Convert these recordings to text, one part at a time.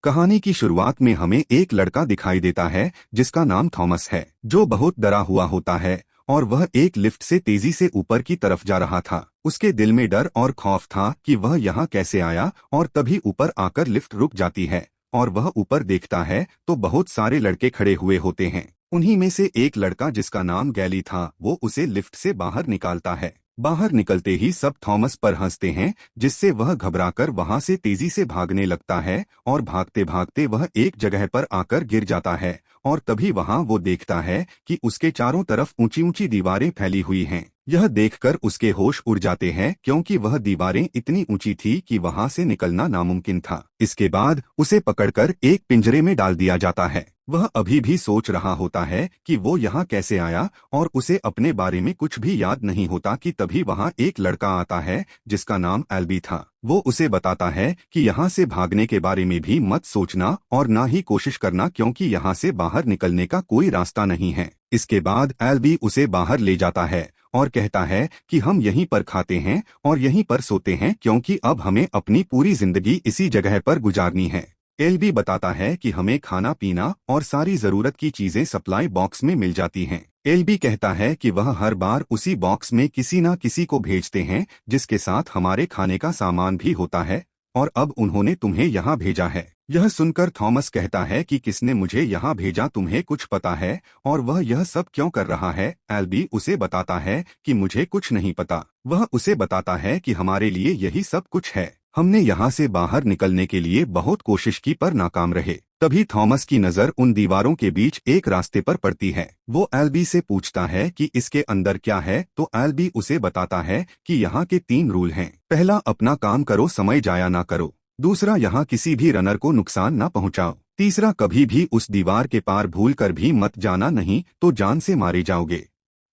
कहानी की शुरुआत में हमें एक लड़का दिखाई देता है जिसका नाम थॉमस है, जो बहुत डरा हुआ होता है और वह एक लिफ्ट से तेजी से ऊपर की तरफ जा रहा था। उसके दिल में डर और खौफ था कि वह यहाँ कैसे आया, और तभी ऊपर आकर लिफ्ट रुक जाती है और वह ऊपर देखता है तो बहुत सारे लड़के खड़े हुए होते हैं। उन्हीं में से एक लड़का जिसका नाम गैली था, वो उसे लिफ्ट से बाहर निकालता है। बाहर निकलते ही सब थॉमस पर हंसते हैं, जिससे वह घबराकर वहां से तेजी से भागने लगता है और भागते भागते वह एक जगह पर आकर गिर जाता है। और तभी वहां वो देखता है कि उसके चारों तरफ ऊंची ऊंची दीवारें फैली हुई हैं। यह देखकर उसके होश उड़ जाते हैं, क्योंकि वह दीवारें इतनी ऊंची थी कि वहां से निकलना नामुमकिन था। इसके बाद उसे पकड़कर एक पिंजरे में डाल दिया जाता है। वह अभी भी सोच रहा होता है कि वो यहाँ कैसे आया, और उसे अपने बारे में कुछ भी याद नहीं होता कि तभी वहाँ एक लड़का आता है जिसका नाम एल्बी था। वो उसे बताता है कि यहाँ से भागने के बारे में भी मत सोचना और ना ही कोशिश करना, क्योंकि यहाँ से बाहर निकलने का कोई रास्ता नहीं है। इसके बाद एल्बी उसे बाहर ले जाता है और कहता है कि हम यहीं पर खाते हैं और यहीं पर सोते हैं, क्योंकि अब हमें अपनी पूरी जिंदगी इसी जगह पर गुजारनी है। एल्बी बताता है कि हमें खाना पीना और सारी जरूरत की चीजें सप्लाई बॉक्स में मिल जाती हैं। एल्बी कहता है कि वह हर बार उसी बॉक्स में किसी न किसी को भेजते हैं, जिसके साथ हमारे खाने का सामान भी होता है, और अब उन्होंने तुम्हें यहाँ भेजा है। यह सुनकर थॉमस कहता है कि किसने मुझे यहाँ भेजा, तुम्हें कुछ पता है और वह यह सब क्यों कर रहा है? एल्बी उसे बताता है कि मुझे कुछ नहीं पता। वह उसे बताता है कि हमारे लिए यही सब कुछ है। हमने यहाँ से बाहर निकलने के लिए बहुत कोशिश की पर नाकाम रहे। तभी थॉमस की नजर उन दीवारों के बीच एक रास्ते पर पड़ती है। वो एल्बी से पूछता है कि इसके अंदर क्या है, तो एल्बी उसे बताता है कि यहाँ के 3 रूल हैं। पहला, अपना काम करो, समय जाया ना करो। दूसरा, यहाँ किसी भी रनर को नुकसान ना पहुँचाओ। तीसरा, कभी भी उस दीवार के पार भूल कर भी मत जाना, नहीं तो जान से मारे जाओगे।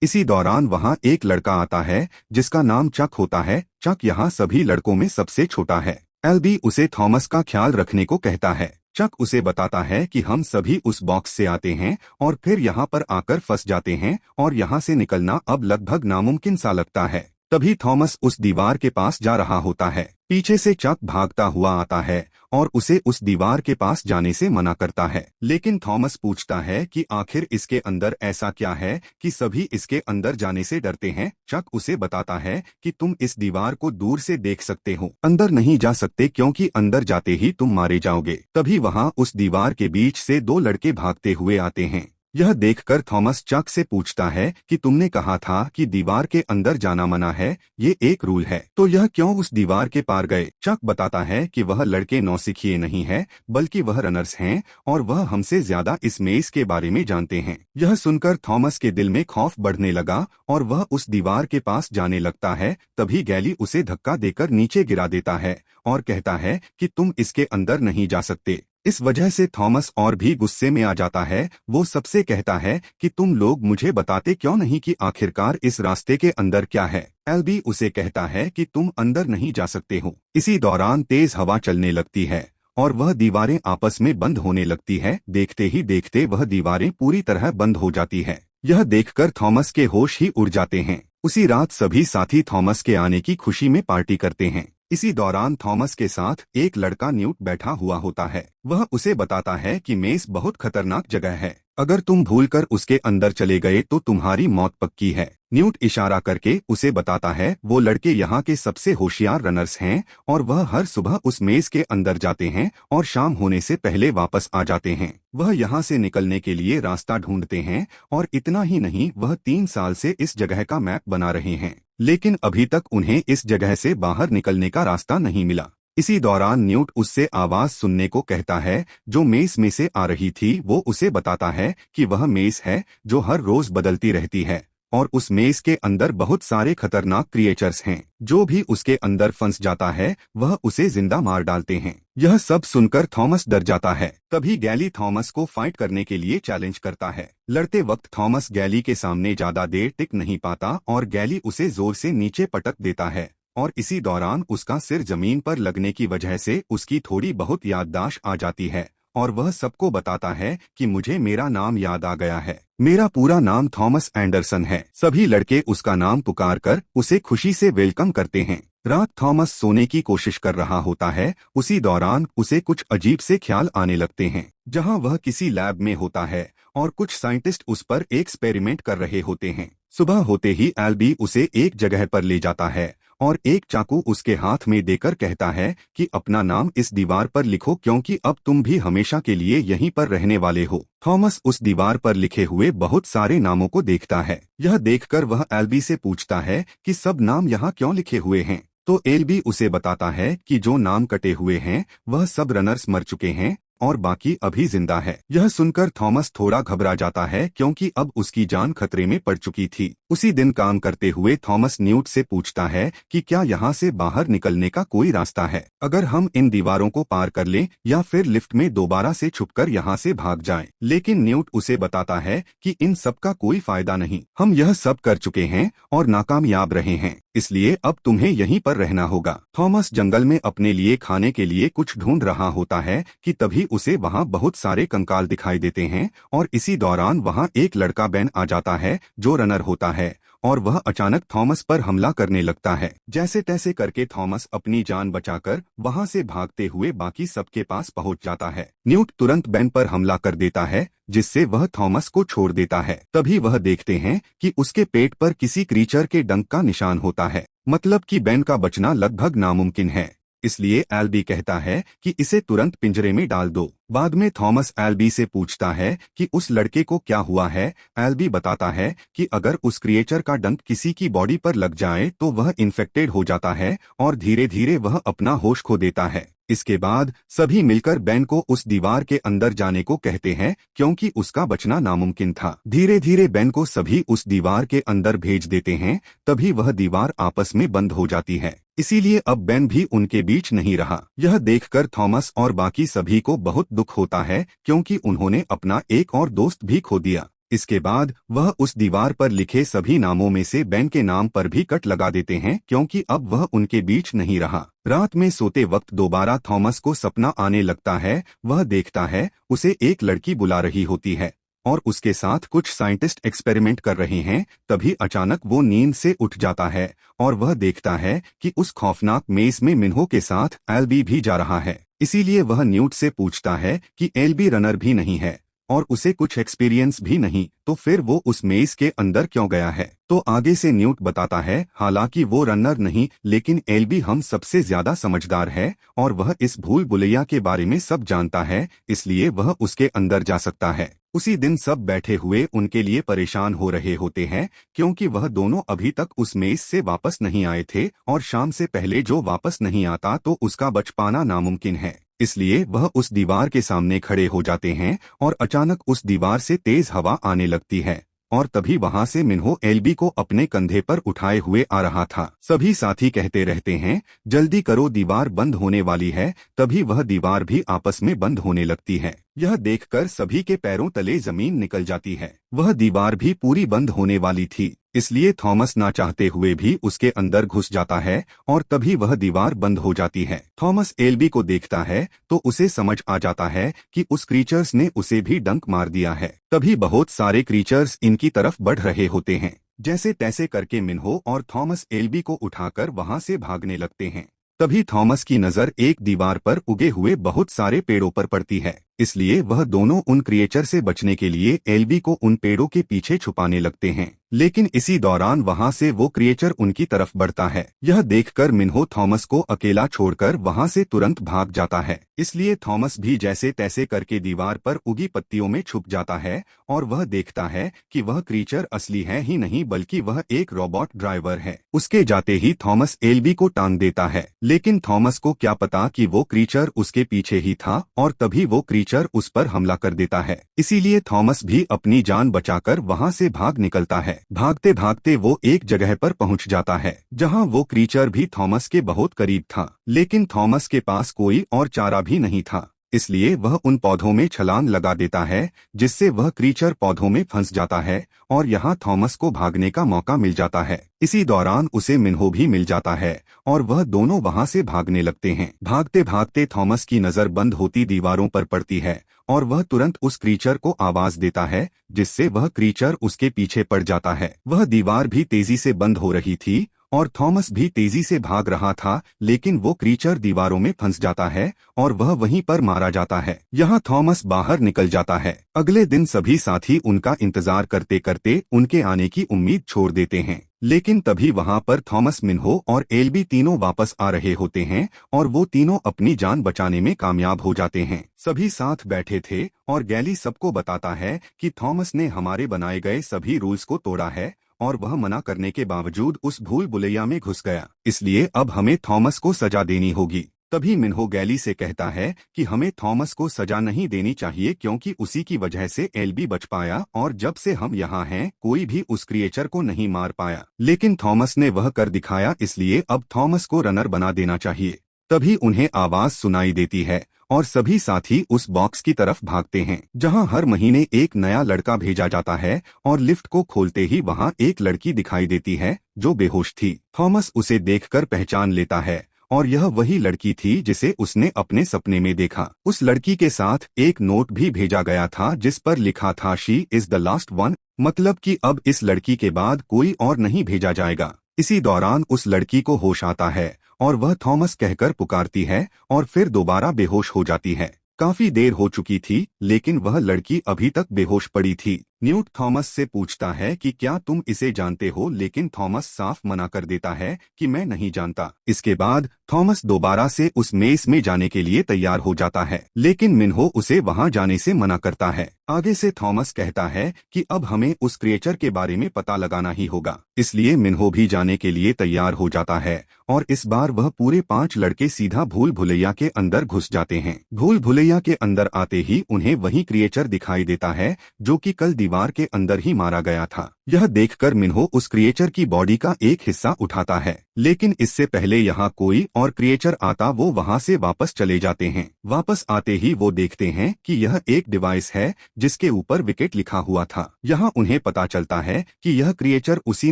इसी दौरान वहां एक लड़का आता है जिसका नाम चक होता है। चक यहाँ सभी लड़कों में सबसे छोटा है। एल्बी उसे थॉमस का ख्याल रखने को कहता है। चक उसे बताता है कि हम सभी उस बॉक्स से आते हैं और फिर यहाँ पर आकर फंस जाते हैं, और यहाँ से निकलना अब लगभग नामुमकिन सा लगता है। तभी थॉमस उस दीवार के पास जा रहा होता है। पीछे से चक भागता हुआ आता है और उसे उस दीवार के पास जाने से मना करता है। लेकिन थॉमस पूछता है कि आखिर इसके अंदर ऐसा क्या है कि सभी इसके अंदर जाने से डरते हैं। चक उसे बताता है कि तुम इस दीवार को दूर से देख सकते हो, अंदर नहीं जा सकते, क्योंकि अंदर जाते ही तुम मारे जाओगे। तभी वहां उस दीवार के बीच से 2 लड़के भागते हुए आते हैं। यह देखकर थॉमस चक से पूछता है कि तुमने कहा था कि दीवार के अंदर जाना मना है, ये एक रूल है, तो यह क्यों उस दीवार के पार गए? चक बताता है कि वह लड़के नौसिखिए नहीं है, बल्कि वह रनर्स हैं और वह हमसे ज्यादा इस मेज के बारे में जानते हैं। यह सुनकर थॉमस के दिल में खौफ बढ़ने लगा और वह उस दीवार के पास जाने लगता है। तभी गैली उसे धक्का देकर नीचे गिरा देता है और कहता है कि तुम इसके अंदर नहीं जा सकते। इस वजह से थॉमस और भी गुस्से में आ जाता है। वो सबसे कहता है कि तुम लोग मुझे बताते क्यों नहीं कि आखिरकार इस रास्ते के अंदर क्या है? एल्बी उसे कहता है कि तुम अंदर नहीं जा सकते हो। इसी दौरान तेज हवा चलने लगती है और वह दीवारें आपस में बंद होने लगती है। देखते ही देखते वह दीवारें पूरी तरह बंद हो जाती है। यह देखकर थॉमस के होश ही उड़ जाते हैं। उसी रात सभी साथी थॉमस के आने की खुशी में पार्टी करते हैं। इसी दौरान थॉमस के साथ एक लड़का न्यूट बैठा हुआ होता है। वह उसे बताता है कि मेज बहुत खतरनाक जगह है, अगर तुम भूलकर उसके अंदर चले गए तो तुम्हारी मौत पक्की है। न्यूट इशारा करके उसे बताता है वो लड़के यहाँ के सबसे होशियार रनर्स हैं और वह हर सुबह उस मेज के अंदर जाते हैं और शाम होने से पहले वापस आ जाते हैं। वह यहाँ से निकलने के लिए रास्ता ढूंढते हैं, और इतना ही नहीं, वह 3 साल से इस जगह का मैप बना रहे हैं, लेकिन अभी तक उन्हें इस जगह से बाहर निकलने का रास्ता नहीं मिला। इसी दौरान न्यूट उससे आवाज सुनने को कहता है जो मेज में से आ रही थी। वो उसे बताता है कि वह मेज है जो हर रोज बदलती रहती है और उस मेज के अंदर बहुत सारे खतरनाक क्रिएचर्स हैं। जो भी उसके अंदर फंस जाता है वह उसे जिंदा मार डालते हैं। यह सब सुनकर थॉमस डर जाता है। तभी गैली थॉमस को फाइट करने के लिए चैलेंज करता है। लड़ते वक्त थॉमस गैली के सामने ज्यादा देर टिक नहीं पाता और गैली उसे जोर से नीचे पटक देता है, और इसी दौरान उसका सिर जमीन पर लगने की वजह से उसकी थोड़ी बहुत याददाश्त आ जाती है और वह सबको बताता है कि मुझे मेरा नाम याद आ गया है, मेरा पूरा नाम थॉमस एंडरसन है। सभी लड़के उसका नाम पुकार कर उसे खुशी से वेलकम करते हैं। रात थॉमस सोने की कोशिश कर रहा होता है। उसी दौरान उसे कुछ अजीब से ख्याल आने लगते हैं, जहां वह किसी लैब में होता है और कुछ साइंटिस्ट उस पर एक्सपेरिमेंट कर रहे होते हैं। सुबह होते ही एल्बी उसे एक जगह पर ले जाता है और एक चाकू उसके हाथ में देकर कहता है कि अपना नाम इस दीवार पर लिखो, क्योंकि अब तुम भी हमेशा के लिए यहीं पर रहने वाले हो। थॉमस उस दीवार पर लिखे हुए बहुत सारे नामों को देखता है। यह देखकर वह एल्बी से पूछता है कि सब नाम यहाँ क्यों लिखे हुए हैं। तो एल्बी उसे बताता है कि जो नाम कटे हुए हैं वह सब रनर्स मर चुके हैं और बाकी अभी जिंदा है। यह सुनकर थॉमस थोड़ा घबरा जाता है, क्योंकि अब उसकी जान खतरे में पड़ चुकी थी। उसी दिन काम करते हुए थॉमस न्यूट से पूछता है कि क्या यहाँ से बाहर निकलने का कोई रास्ता है, अगर हम इन दीवारों को पार कर लें या फिर लिफ्ट में दोबारा से छुपकर यहाँ से भाग जाएं। लेकिन न्यूट उसे बताता है कि इन सब का कोई फायदा नहीं, हम यह सब कर चुके हैं और नाकामयाब रहे हैं, इसलिए अब तुम्हें यहीं पर रहना होगा। थॉमस जंगल में अपने लिए खाने के लिए कुछ ढूंढ रहा होता है कि तभी उसे वहां बहुत सारे कंकाल दिखाई देते हैं और इसी दौरान वहां एक लड़का बेन आ जाता है जो रनर होता है और वह अचानक थॉमस पर हमला करने लगता है। जैसे तैसे करके थॉमस अपनी जान बचाकर वहां से भागते हुए बाकी सबके पास पहुंच जाता है। न्यूट तुरंत बेन पर हमला कर देता है, जिससे वह थॉमस को छोड़ देता है। तभी वह देखते हैं कि उसके पेट पर किसी क्रीचर के डंक का निशान होता है, मतलब कि बेन का बचना लगभग नामुमकिन है। इसलिए एल्बी कहता है कि इसे तुरंत पिंजरे में डाल दो। बाद में थॉमस एल्बी से पूछता है कि उस लड़के को क्या हुआ है। एल्बी बताता है कि अगर उस क्रिएचर का डंक किसी की बॉडी पर लग जाए तो वह इन्फेक्टेड हो जाता है और धीरे धीरे वह अपना होश खो देता है। इसके बाद सभी मिलकर बेन को उस दीवार के अंदर जाने को कहते हैं, क्योंकि उसका बचना नामुमकिन था। धीरे धीरे बेन को सभी उस दीवार के अंदर भेज देते हैं। तभी वह दीवार आपस में बंद हो जाती है, इसीलिए अब बेन भी उनके बीच नहीं रहा। यह देखकर थॉमस और बाकी सभी को बहुत दुख होता है, क्योंकि उन्होंने अपना एक और दोस्त भी खो दिया। इसके बाद वह उस दीवार पर लिखे सभी नामों में से बेन के नाम पर भी कट लगा देते हैं, क्योंकि अब वह उनके बीच नहीं रहा। रात में सोते वक्त दोबारा थॉमस को सपना आने लगता है। वह देखता है उसे एक लड़की बुला रही होती है और उसके साथ कुछ साइंटिस्ट एक्सपेरिमेंट कर रहे हैं। तभी अचानक वो नींद से उठ जाता है और वह देखता है कि उस खौफनाक मेज में मिन्हो के साथ एल्बी भी जा रहा है। इसीलिए वह न्यूट से पूछता है कि एल्बी रनर भी नहीं है और उसे कुछ एक्सपीरियंस भी नहीं, तो फिर वो उस मेज के अंदर क्यों गया है। तो आगे से न्यूट बताता है, हालांकि वो रनर नहीं, लेकिन एल्बी हम सबसे ज्यादा समझदार है और वह इस भूल भुलैया के बारे में सब जानता है, इसलिए वह उसके अंदर जा सकता है। उसी दिन सब बैठे हुए उनके लिए परेशान हो रहे होते हैं, क्योंकि वह दोनों अभी तक उस मेज से वापस नहीं आए थे और शाम से पहले जो वापस नहीं आता तो उसका बच पाना नामुमकिन है। इसलिए वह उस दीवार के सामने खड़े हो जाते हैं और अचानक उस दीवार से तेज हवा आने लगती है और तभी वहां से मिन्हो एल्बी को अपने कंधे पर उठाए हुए आ रहा था। सभी साथी कहते रहते हैं, जल्दी करो दीवार बंद होने वाली है। तभी वह दीवार भी आपस में बंद होने लगती है। यह देखकर सभी के पैरों तले जमीन निकल जाती है। वह दीवार भी पूरी बंद होने वाली थी, इसलिए थॉमस ना चाहते हुए भी उसके अंदर घुस जाता है और तभी वह दीवार बंद हो जाती है। थॉमस एल्बी को देखता है तो उसे समझ आ जाता है कि उस क्रीचर्स ने उसे भी डंक मार दिया है। तभी बहुत सारे क्रीचर्स इनकी तरफ बढ़ रहे होते हैं। जैसे तैसे करके मिन्हो और थॉमस एल्बी को उठाकर वहां से भागने लगते हैं। तभी थॉमस की नजर एक दीवार पर उगे हुए बहुत सारे पेड़ों पर पड़ती है, इसलिए वह दोनों उन क्रिएचर से बचने के लिए एल्बी को उन पेड़ों के पीछे छुपाने लगते हैं। लेकिन इसी दौरान वहां से वो क्रिएचर उनकी तरफ बढ़ता है। यह देखकर मिन्हो थॉमस को अकेला छोड़कर वहां से तुरंत भाग जाता है। इसलिए थॉमस भी जैसे तैसे करके दीवार पर उगी पत्तियों में छुप जाता है और वह देखता है कि वह क्रिएचर असली है ही नहीं, बल्कि वह एक रोबोट ड्राइवर है। उसके जाते ही थॉमस एल्बी को टांग देता है, लेकिन थॉमस को क्या पता कि वो क्रिएचर उसके पीछे ही था और तभी वो क्रिएचर उस पर हमला कर देता है। इसीलिए थॉमस भी अपनी जान बचाकर वहां से भाग निकलता है। भागते भागते वो एक जगह पर पहुंच जाता है जहां वो क्रीचर भी थॉमस के बहुत करीब था, लेकिन थॉमस के पास कोई और चारा भी नहीं था। इसलिए वह उन पौधों में छलांग लगा देता है, जिससे वह क्रीचर पौधों में फंस जाता है और यहाँ थॉमस को भागने का मौका मिल जाता है। इसी दौरान उसे मिन्हो भी मिल जाता है और वह दोनों वहां से भागने लगते हैं। भागते भागते थॉमस की नजर बंद होती दीवारों पर पड़ती है और वह तुरंत उस क्रीचर को आवाज देता है, जिससे वह क्रीचर उसके पीछे पड़ जाता है। वह दीवार भी तेजी से बंद हो रही थी और थॉमस भी तेजी से भाग रहा था, लेकिन वो क्रीचर दीवारों में फंस जाता है और वह वहीं पर मारा जाता है। यहाँ थॉमस बाहर निकल जाता है। अगले दिन सभी साथी उनका इंतजार करते करते उनके आने की उम्मीद छोड़ देते हैं, लेकिन तभी वहाँ पर थॉमस, मिन्हो और एल्बी तीनों वापस आ रहे होते हैं और वो तीनों अपनी जान बचाने में कामयाब हो जाते हैं। सभी साथ बैठे थे और गैली सबको बताता है कि थॉमस ने हमारे बनाए गए सभी रूल्स को तोड़ा है और वह मना करने के बावजूद उस भूल भुलैया में घुस गया, इसलिए अब हमें थॉमस को सजा देनी होगी। तभी मिन्हो गैली से कहता है कि हमें थॉमस को सजा नहीं देनी चाहिए क्योंकि उसी की वजह से एल्बी बच पाया और जब से हम यहाँ हैं कोई भी उस क्रिएचर को नहीं मार पाया, लेकिन थॉमस ने वह कर दिखाया, इसलिए अब थॉमस को रनर बना देना चाहिए। तभी उन्हें आवाज सुनाई देती है और सभी साथी उस बॉक्स की तरफ भागते हैं जहां हर महीने एक नया लड़का भेजा जाता है और लिफ्ट को खोलते ही वहां एक लड़की दिखाई देती है जो बेहोश थी। थॉमस उसे देखकर पहचान लेता है और यह वही लड़की थी जिसे उसने अपने सपने में देखा। उस लड़की के साथ एक नोट भी भेजा गया था जिस पर लिखा था she is the last one, मतलब कि अब इस लड़की के बाद कोई और नहीं भेजा जाएगा। इसी दौरान उस लड़की को होश आता है और वह थॉमस कहकर पुकारती है और फिर दोबारा बेहोश हो जाती है। काफी देर हो चुकी थी लेकिन वह लड़की अभी तक बेहोश पड़ी थी। न्यूट थॉमस से पूछता है कि क्या तुम इसे जानते हो, लेकिन थॉमस साफ मना कर देता है कि मैं नहीं जानता। इसके बाद थॉमस दोबारा से उस मेस में जाने के लिए तैयार हो जाता है, लेकिन मिन्हो उसे वहां जाने से मना करता है। आगे से थॉमस कहता है कि अब हमें उस क्रिएचर के बारे में पता लगाना ही होगा, इसलिए मिन्हो भी जाने के लिए तैयार हो जाता है और इस बार वह पूरे 5 लड़के सीधा भूल भुलैया के अंदर घुस जाते हैं। भूल भुलैया के अंदर आते ही उन्हें वही क्रिएचर दिखाई देता है जो कि कल दीवार के अंदर ही मारा गया था। यह देखकर मिन्हो उस क्रिएचर की बॉडी का एक हिस्सा उठाता है, लेकिन इससे पहले यहाँ कोई और क्रिएचर आता वो वहाँ से वापस चले जाते हैं। वापस आते ही वो देखते हैं कि यह एक डिवाइस है जिसके ऊपर विकेट लिखा हुआ था। यहाँ उन्हें पता चलता है कि यह क्रिएचर उसी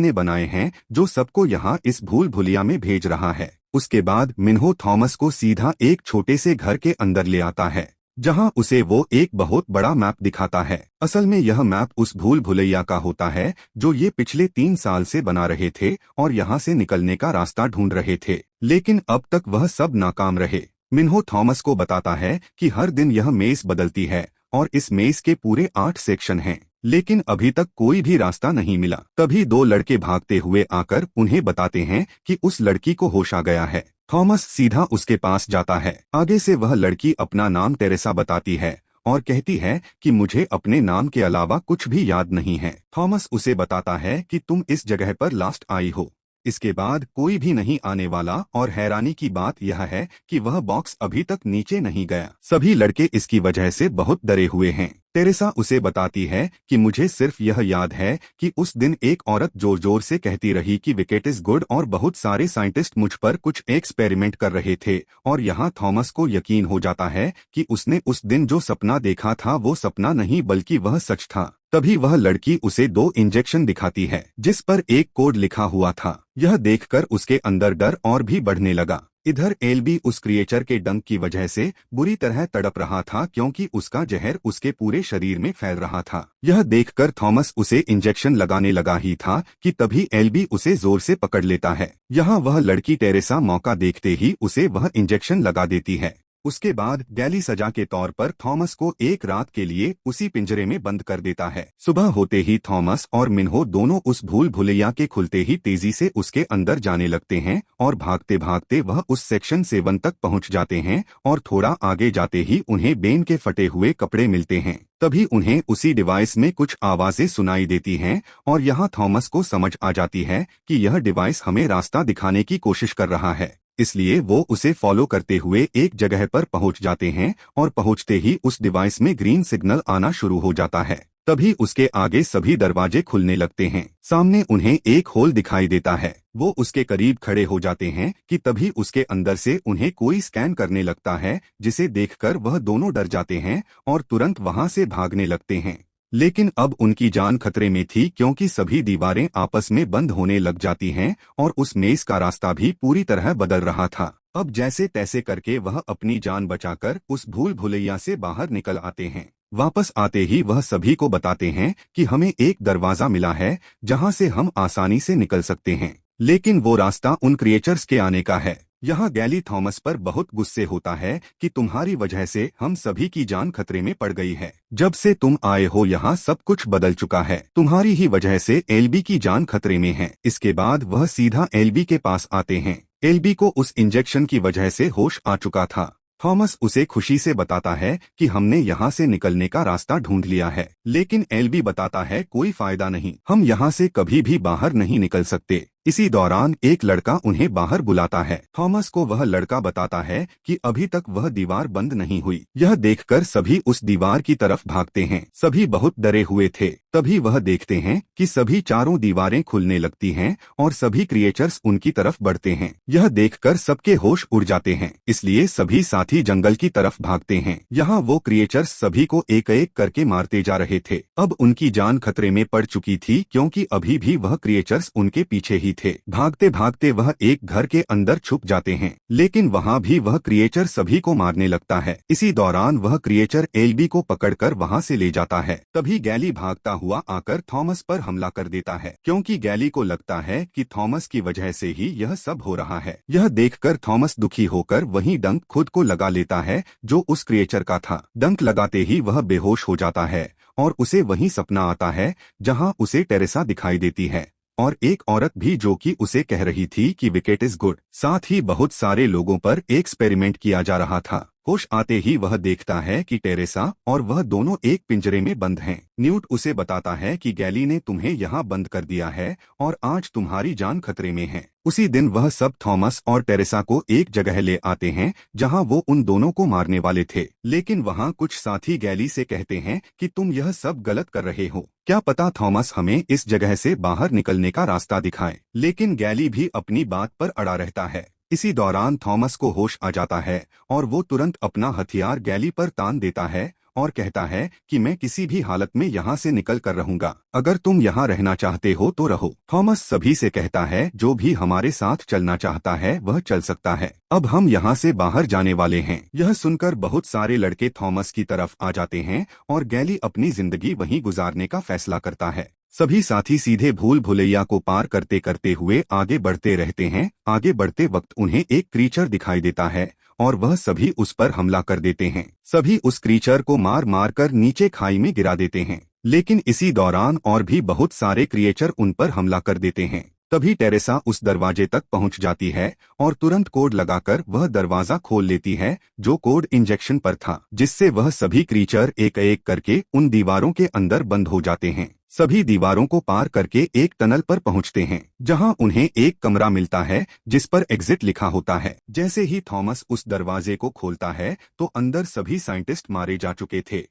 ने बनाए हैं जो सबको यहाँ इस भूल भुलैया में भेज रहा है। उसके बाद मिन्हो थॉमस को सीधा एक छोटे से घर के अंदर ले आता है जहां उसे वो एक बहुत बड़ा मैप दिखाता है। असल में यह मैप उस भूल भुलैया का होता है जो ये पिछले 3 साल से बना रहे थे और यहाँ से निकलने का रास्ता ढूंढ रहे थे, लेकिन अब तक वह सब नाकाम रहे। मिन्हो थॉमस को बताता है कि हर दिन यह मेज बदलती है और इस मेज के पूरे 8 सेक्शन हैं, लेकिन अभी तक कोई भी रास्ता नहीं मिला। तभी 2 लड़के भागते हुए आकर उन्हें बताते हैं कि उस लड़की को होश आ गया है। थॉमस सीधा उसके पास जाता है। आगे से वह लड़की अपना नाम टेरेसा बताती है और कहती है कि मुझे अपने नाम के अलावा कुछ भी याद नहीं है। थॉमस उसे बताता है कि तुम इस जगह पर लास्ट आई हो, इसके बाद कोई भी नहीं आने वाला, और हैरानी की बात यह है कि वह बॉक्स अभी तक नीचे नहीं गया। सभी लड़के इसकी वजह से बहुत डरे हुए हैं। टेरेसा उसे बताती है कि मुझे सिर्फ यह याद है कि उस दिन एक औरत जोर जोर से कहती रही कि विकेट इज गुड और बहुत सारे साइंटिस्ट मुझ पर कुछ एक्सपेरिमेंट कर रहे थे, और यहाँ थॉमस को यकीन हो जाता है कि उसने उस दिन जो सपना देखा था वो सपना नहीं बल्कि वह सच था। तभी वह लड़की उसे 2 इंजेक्शन दिखाती है जिस पर एक कोड लिखा हुआ था। यह देखकर उसके अंदर डर और भी बढ़ने लगा। इधर एल्बी उस क्रिएचर के डंक की वजह से बुरी तरह तड़प रहा था क्योंकि उसका जहर उसके पूरे शरीर में फैल रहा था। यह देखकर थॉमस उसे इंजेक्शन लगाने लगा ही था कि तभी एल्बी उसे जोर से पकड़ लेता है। यहाँ वह लड़की टेरेसा मौका देखते ही उसे वह इंजेक्शन लगा देती है। उसके बाद गैली सजा के तौर पर थॉमस को एक रात के लिए उसी पिंजरे में बंद कर देता है। सुबह होते ही थॉमस और मिन्हो दोनों उस भूल भुलैया के खुलते ही तेजी से उसके अंदर जाने लगते हैं और भागते भागते वह उस सेक्शन 7 तक पहुंच जाते हैं और थोड़ा आगे जाते ही उन्हें बेन के फटे हुए कपड़े मिलते हैं। तभी उन्हें उसी डिवाइस में कुछ आवाजें सुनाई देती हैं और यहाँ थॉमस को समझ आ जाती है कि यह डिवाइस हमें रास्ता दिखाने की कोशिश कर रहा है, इसलिए वो उसे फॉलो करते हुए एक जगह पर पहुंच जाते हैं और पहुंचते ही उस डिवाइस में ग्रीन सिग्नल आना शुरू हो जाता है। तभी उसके आगे सभी दरवाजे खुलने लगते हैं। सामने उन्हें एक होल दिखाई देता है। वो उसके करीब खड़े हो जाते हैं कि तभी उसके अंदर से उन्हें कोई स्कैन करने लगता है, जिसे देखकर वह दोनों डर जाते हैं और तुरंत वहां से भागने लगते हैं। लेकिन अब उनकी जान खतरे में थी क्योंकि सभी दीवारें आपस में बंद होने लग जाती हैं और उस मेज का रास्ता भी पूरी तरह बदल रहा था। अब जैसे तैसे करके वह अपनी जान बचाकर उस भूल भुलैया से बाहर निकल आते हैं। वापस आते ही वह सभी को बताते हैं कि हमें एक दरवाजा मिला है जहां से हम आसानी से निकल सकते हैं, लेकिन वो रास्ता उन क्रिएचर्स के आने का है। यहाँ गैली थॉमस पर बहुत गुस्से होता है कि तुम्हारी वजह से हम सभी की जान खतरे में पड़ गई है। जब से तुम आए हो यहाँ सब कुछ बदल चुका है, तुम्हारी ही वजह से एलबी की जान खतरे में है। इसके बाद वह सीधा एलबी के पास आते हैं। एलबी को उस इंजेक्शन की वजह से होश आ चुका था। थॉमस उसे खुशी से बताता है कि हमने यहाँ से निकलने का रास्ता ढूंढ लिया है, लेकिन एलबी बताता है कोई फायदा नहीं, हम यहाँ से कभी भी बाहर नहीं निकल सकते। इसी दौरान एक लड़का उन्हें बाहर बुलाता है। थॉमस को वह लड़का बताता है कि अभी तक वह दीवार बंद नहीं हुई। यह देखकर सभी उस दीवार की तरफ भागते हैं। सभी बहुत डरे हुए थे। तभी वह देखते हैं कि सभी चारों दीवारें खुलने लगती हैं और सभी क्रिएचर्स उनकी तरफ बढ़ते हैं। यह देखकर सबके होश उड़ जाते हैं, इसलिए सभी साथी जंगल की तरफ भागते हैं। यहाँ वो क्रिएचर्स सभी को एक एक करके मारते जा रहे थे। अब उनकी जान खतरे में पड़ चुकी थी, क्योंकि अभी भी वह क्रिएचर्स उनके पीछे ही थे। भागते भागते वह एक घर के अंदर छुप जाते हैं, लेकिन वहाँ भी वह क्रिएचर सभी को मारने लगता है। इसी दौरान वह क्रिएचर एलबी को पकड़कर वहाँ से ले जाता है। तभी गैली भागता हुआ आकर थॉमस पर हमला कर देता है, क्योंकि गैली को लगता है कि थॉमस की वजह से ही यह सब हो रहा है। यह देखकर थॉमस दुखी होकर वहीं डंक खुद को लगा लेता है जो उस क्रिएचर का था। डंक लगाते ही वह बेहोश हो जाता है और उसे वही सपना आता है जहाँ उसे टेरेसा दिखाई देती है और एक औरत भी जो कि उसे कह रही थी कि विकेट इज गुड। साथ ही बहुत सारे लोगों पर एक्सपेरिमेंट किया जा रहा था। होश आते ही वह देखता है कि टेरेसा और वह दोनों एक पिंजरे में बंद हैं। न्यूट उसे बताता है कि गैली ने तुम्हें यहाँ बंद कर दिया है और आज तुम्हारी जान खतरे में है। उसी दिन वह सब थॉमस और टेरेसा को एक जगह ले आते हैं जहाँ वो उन दोनों को मारने वाले थे, लेकिन वहाँ कुछ साथी गैली से कहते हैं कि तुम यह सब गलत कर रहे हो, क्या पता थॉमस हमें इस जगह से बाहर निकलने का रास्ता दिखाए। लेकिन गैली भी अपनी बात पर अड़ा रहता है। इसी दौरान थॉमस को होश आ जाता है और वो तुरंत अपना हथियार गैली पर तान देता है और कहता है कि मैं किसी भी हालत में यहाँ से निकल कर रहूंगा, अगर तुम यहाँ रहना चाहते हो तो रहो। थॉमस सभी से कहता है जो भी हमारे साथ चलना चाहता है वह चल सकता है, अब हम यहाँ से बाहर जाने वाले हैं। यह सुनकर बहुत सारे लड़के थॉमस की तरफ आ जाते हैं और गैली अपनी जिंदगी वहीं गुजारने का फैसला करता है। सभी साथी सीधे भूल भुलैया को पार करते करते हुए आगे बढ़ते रहते हैं। आगे बढ़ते वक्त उन्हें एक क्रीचर दिखाई देता है और वह सभी उस पर हमला कर देते हैं। सभी उस क्रीचर को मार मार कर नीचे खाई में गिरा देते हैं, लेकिन इसी दौरान और भी बहुत सारे क्रिएचर उन पर हमला कर देते हैं। तभी टेरेसा उस दरवाजे तक पहुंच जाती है और तुरंत कोड लगाकर वह दरवाजा खोल लेती है, जो कोड इंजेक्शन पर था, जिससे वह सभी क्रीचर एक एक करके उन दीवारों के अंदर बंद हो जाते हैं। सभी दीवारों को पार करके एक टनल पर पहुंचते हैं, जहां उन्हें एक कमरा मिलता है जिस पर एग्जिट लिखा होता है। जैसे ही थॉमस उस दरवाजे को खोलता है तो अंदर सभी साइंटिस्ट मारे जा चुके थे।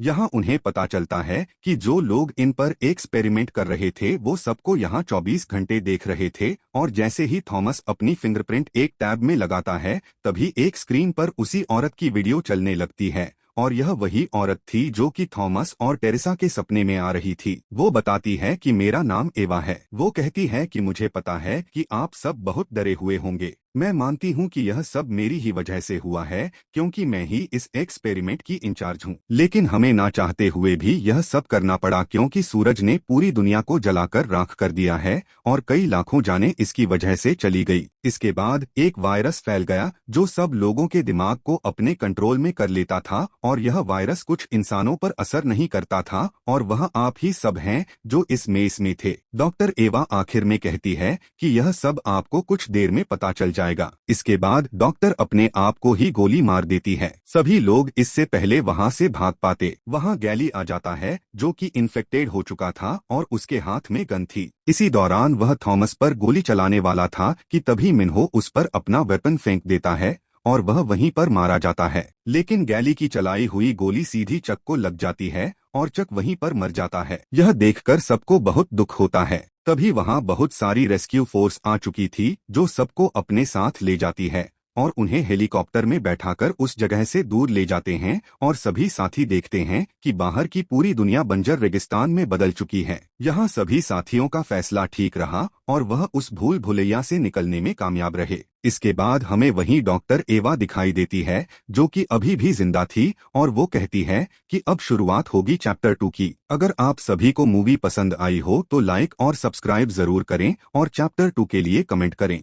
यहाँ उन्हें पता चलता है कि जो लोग इन पर एक्सपेरिमेंट कर रहे थे वो सबको यहाँ 24 घंटे देख रहे थे, और जैसे ही थॉमस अपनी फिंगरप्रिंट एक टैब में लगाता है तभी एक स्क्रीन पर उसी औरत की वीडियो चलने लगती है, और यह वही औरत थी जो कि थॉमस और टेरेसा के सपने में आ रही थी। वो बताती है कि मेरा नाम एवा है। वो कहती है कि मुझे पता है कि आप सब बहुत डरे हुए होंगे, मैं मानती हूँ कि यह सब मेरी ही वजह से हुआ है, क्योंकि मैं ही इस एक्सपेरिमेंट की इंचार्ज हूँ। लेकिन हमें ना चाहते हुए भी यह सब करना पड़ा, क्योंकि सूरज ने पूरी दुनिया को जलाकर राख कर दिया है और कई लाखों जानें इसकी वजह से चली गई। इसके बाद एक वायरस फैल गया जो सब लोगों के दिमाग को अपने कंट्रोल में कर लेता था, और यह वायरस कुछ इंसानों पर असर नहीं करता था, और वह आप ही सब हैं जो इस मेस में थे। डॉक्टर एवा आखिर में कहती है कि यह सब आपको कुछ देर में पता चल जाएगा। इसके बाद डॉक्टर अपने आप को ही गोली मार देती है। सभी लोग इससे पहले वहां से भाग पाते। वहां गैली आ जाता है जो कि इन्फेक्टेड हो चुका था और उसके हाथ में गन थी। इसी दौरान वह थॉमस पर गोली चलाने वाला था कि तभी मिन्हो उस पर अपना वेपन फेंक देता है और वह वहीं पर मारा जाता है। लेकिन गैली की चलाई हुई गोली सीधी चक को लग जाती है और चक वहीं पर मर जाता है। यह देखकर सबको बहुत दुख होता है। तभी वहां बहुत सारी रेस्क्यू फोर्स आ चुकी थी जो सबको अपने साथ ले जाती है और उन्हें हेलीकॉप्टर में बैठाकर उस जगह से दूर ले जाते हैं और सभी साथी देखते हैं कि बाहर की पूरी दुनिया बंजर रेगिस्तान में बदल चुकी है। यहाँ सभी साथियों का फैसला ठीक रहा और वह उस भूल भुलैया से निकलने में कामयाब रहे। इसके बाद हमें वहीं डॉक्टर एवा दिखाई देती है जो कि अभी भी जिंदा थी और वो कहती है कि अब शुरुआत होगी चैप्टर 2 की। अगर आप सभी को मूवी पसंद आई हो तो लाइक और सब्सक्राइब जरूर करें और चैप्टर 2 के लिए कमेंट करें।